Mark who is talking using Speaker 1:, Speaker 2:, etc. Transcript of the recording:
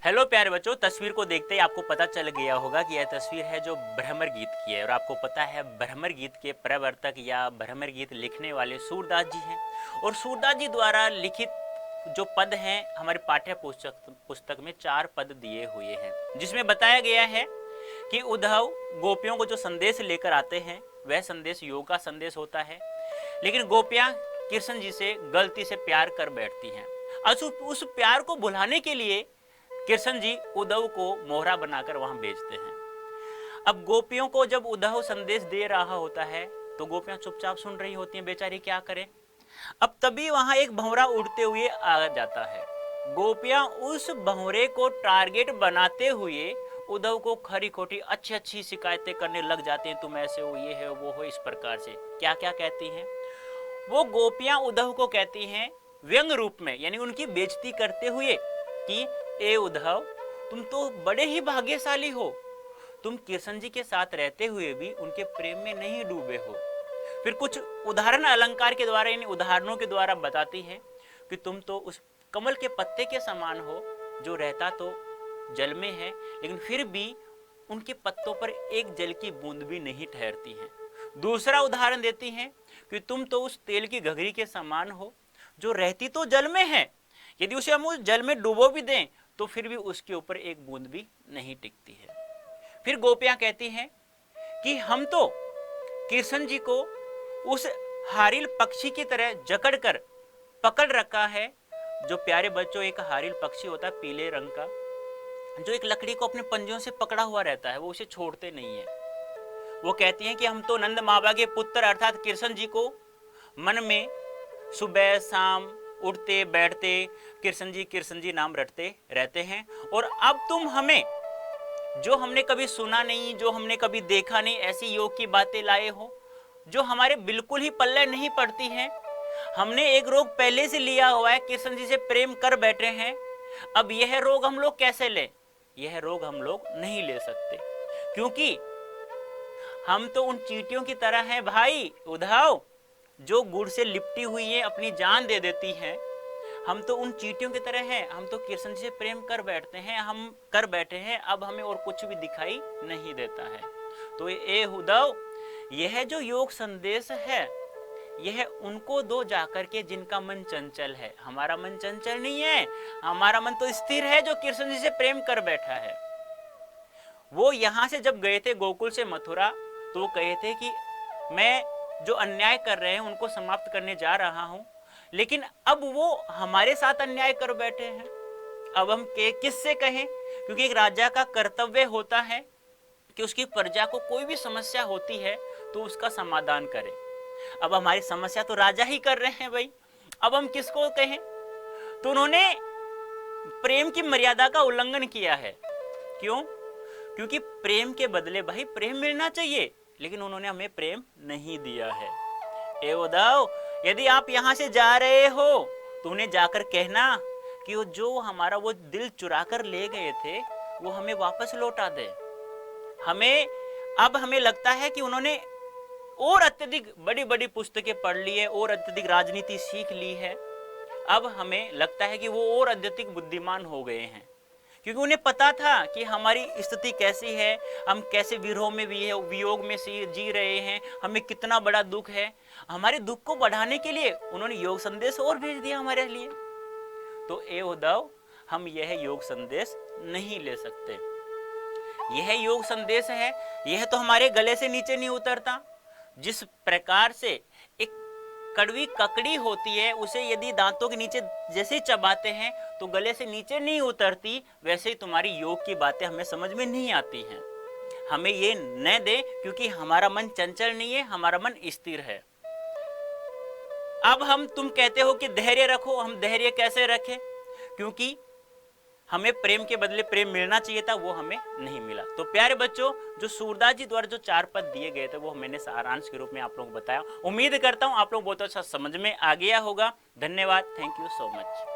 Speaker 1: Hello प्यारे बच्चों, तस्वीर को देखते ही आपको पता चल गया होगा कि यह तस्वीर है जो भ्रमर गीत की है। और आपको पता है भ्रमर गीत के प्रवर्तक या भ्रमर गीत लिखने वाले सूरदास जी हैं। और सूरदास जी द्वारा लिखित जो पद हैं हमारे पाठ्य पुस्तक में 4 पद दिए हुए हैं, जिसमें बताया गया है कि उद्धव गोपियों को जो संदेश लेकर आते हैं वह संदेश योग का संदेश होता है, लेकिन गोपियां कृष्ण जी से गलती से प्यार कर बैठती हैं। उस प्यार को भुलाने के लिए कृष्ण जी उद्धव को मोहरा बनाकर वहां भेजते हैं। अब गोपियों को जब उद्धव संदेश दे रहा होता है तो गोपियां चुपचाप सुन रही होती हैं, बेचारी क्या करें। अब तभी वहां एक भंवरा उड़ते हुए आ जाता है। गोपियां उस भंवरे को टारगेट बनाते हुए उद्धव को खरी खोटी अच्छी अच्छी शिकायतें करने लग जाते हैं। तुम ऐसे हो, ये है, वो हो, इस प्रकार से क्या क्या कहती हैं। वो गोपियां उद्धव को कहती हैं व्यंग रूप में, यानी उनकी बेइज्जती करते हुए कि ए उद्धव, तुम तो बड़े ही भाग्यशाली हो, तुम कृष्ण जी के साथ रहते हुए भी उनके प्रेम में नहीं डूबे हो। फिर कुछ उदाहरण अलंकार के द्वारा, इन उदाहरणों के द्वारा बताती है कि तुम तो उस कमल के पत्ते के समान हो जो रहता तो जल में है, लेकिन फिर भी उनके पत्तों पर एक जल की बूंद भी नहीं ठहरती है। दूसरा उदाहरण देती हैं कि तुम तो उस तेल की घघरी के समान हो जो रहती तो जल में है, यदि उसे हम उस जल में डुबो भी दें तो फिर भी उसके ऊपर एक बूंद भी नहीं टिकती है। फिर गोपियां कहती हैं कि हम तो कृष्ण जी को उस हारिल पक्षी की तरह जकड़ कर पकड़ रखा है। जो प्यारे बच्चों, एक हारिल पक्षी होता है पीले रंग का, जो एक लकड़ी को अपने पंजों से पकड़ा हुआ रहता है, वो उसे छोड़ते नहीं है। वो कहती हैं कि हम तो नंद मामा के पुत्र अर्थात कृष्ण जी को मन में सुबह शाम उठते बैठते कृष्ण जी नाम रटते रहते हैं। और अब तुम हमें, जो हमने कभी सुना नहीं, जो हमने कभी देखा नहीं, ऐसी योग की बातें लाए हो जो हमारे बिल्कुल ही पल्ले नहीं पड़ती हैं। हमने एक रोग पहले से लिया हुआ है, कृष्ण जी से प्रेम कर बैठे हैं, अब यह रोग हम लोग कैसे लें। यह रोग हम लोग नहीं ले सकते, क्योंकि हम तो उन चींटियों की तरह हैं भाई उद्धव, जो गुड़ से लिपटी हुई है, अपनी जान दे देती हैं। हम तो उन चींटियों की तरह हैं, हम तो कृष्ण से प्रेम कर बैठते हैं, हम कर बैठे हैं, अब हमें और कुछ भी दिखाई नहीं देता है। तो ए उद्धव, यह जो योग संदेश है यह उनको दो जाकर के जिनका मन चंचल है। हमारा मन चंचल नहीं है, हमारा मन तो स्थिर है, जो कृष्ण जी से प्रेम कर बैठा है। वो यहां से जब गए थे गोकुल से मथुरा, तो वो कहे थे कि मैं जो अन्याय कर रहे हैं उनको समाप्त करने जा रहा हूं, लेकिन अब वो हमारे साथ अन्याय कर बैठे हैं। अब हम किससे कहें, क्योंकि एक राजा का कर्तव्य होता है कि उसकी प्रजा को कोई भी समस्या होती है तो उसका समाधान करे। अब हमारी समस्या तो राजा ही कर रहे हैं भाई, अब हम किसको कहें। तो उन्होंने प्रेम की मर्यादा का उल्लंघन किया है। क्यों? क्योंकि प्रेम के बदले भाई प्रेम मिलना चाहिए, लेकिन उन्होंने हमें प्रेम नहीं दिया है। ए उद्धव, यदि आप यहां से जा रहे हो तो उन्हें जाकर कहना कि वो जो हमारा वो दिल चुरा कर ले गए थे वो हमें वापस लौटा दे। हमें लगता है कि उन्होंने और अत्यधिक बड़ी बड़ी पुस्तकें पढ़ ली है और अत्यधिक राजनीति सीख ली है। अब हमें लगता है कि वो और अत्यधिक बुद्धिमान हो गए हैं, क्योंकि उन्हें पता था कि हमारी स्थिति कैसी है, हम कैसे विरह में भी है, वियोग में जी रहे हैं, हमें कितना बड़ा दुख है। हमारे दुख को बढ़ाने के लिए उन्होंने योग संदेश और भेज दिया हमारे लिए। तो ए उद्धव, हम यह योग संदेश नहीं ले सकते। यह योग संदेश है, यह तो हमारे गले से नीचे नहीं उतरता। जिस प्रकार से एक कड़वी ककड़ी होती है, उसे यदि दांतों के नीचे जैसे चबाते हैं तो गले से नीचे नहीं उतरती, वैसे ही तुम्हारी योग की बातें हमें समझ में नहीं आती हैं। हमें ये न दे, क्योंकि हमारा मन चंचल नहीं है, हमारा मन स्थिर है। अब तुम कहते हो कि धैर्य रखो, हम धैर्य कैसे रखें, क्योंकि हमें प्रेम के बदले प्रेम मिलना चाहिए था, वो हमें नहीं मिला। तो प्यारे बच्चों, जो सूरदास जी द्वारा जो 4 पद दिए गए थे वो मैंने सारांश के रूप में आप लोगों को बताया। उम्मीद करता हूं आप लोग बहुत अच्छा समझ में आ गया होगा। धन्यवाद, थैंक यू सो मच।